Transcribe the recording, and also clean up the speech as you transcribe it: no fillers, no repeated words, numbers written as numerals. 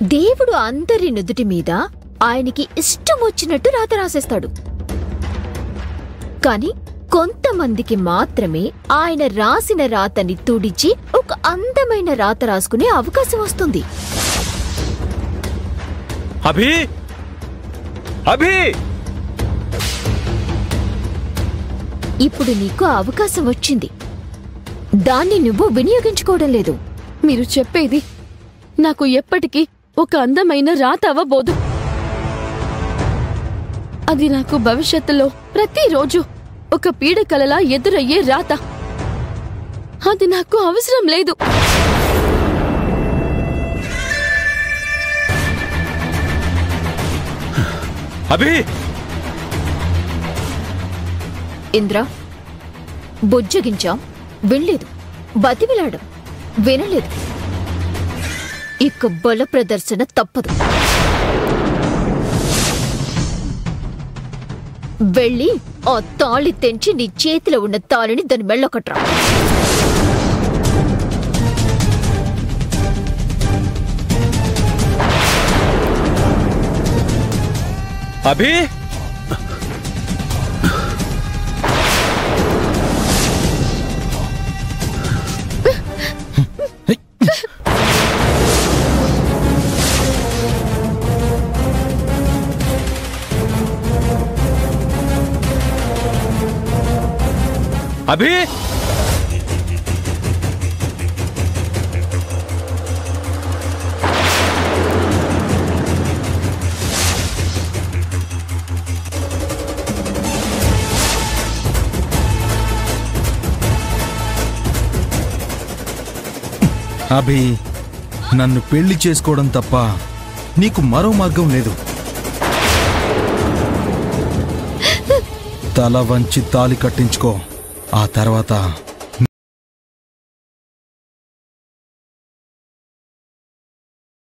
దేవుడు అందరి నుదుటి మీద ఆయనకి ఇష్టం వచ్చినట్టు రాత రాసేస్తాడు. కాని కొంతమందికి మాత్రమే ఆయన రాసిన రాతని తుడిచి ఒక అందమైన రాత రాసుకునే అవకాశం వస్తుంది. అభి అభి ఇప్పుడు నీకు అవకాశం వచ్చింది, దాన్ని నువ్వు వినియోగించుకోవడం లేదు. మీరు చెప్పేది నాకు ఎప్పటికీ ఒక అందమైన రాత అవ్వబోదు. అది నాకు భవిష్యత్తులో ప్రతిరోజు ఒక పీడకలలా ఎదురయ్యే రాత. అది నాకు అవసరం లేదు. అభి ఇంద్ర, బుజ్జగించాం, వినలేదు. బతిమిలాడం, వినలేదు. ఇక బల ప్రదర్శన తప్పదు. వెళ్ళి ఆ తాళి తెంచి నీ చేతిలో ఉన్న తాళిని దాని మెళ్ళో కట్రా. అభి అభి అభి, నన్ను పెళ్లి చేసుకోవడం తప్ప నీకు మరో మార్గం లేదు. తల వంచి తాలి కట్టించుకో. ఆ తర్వాత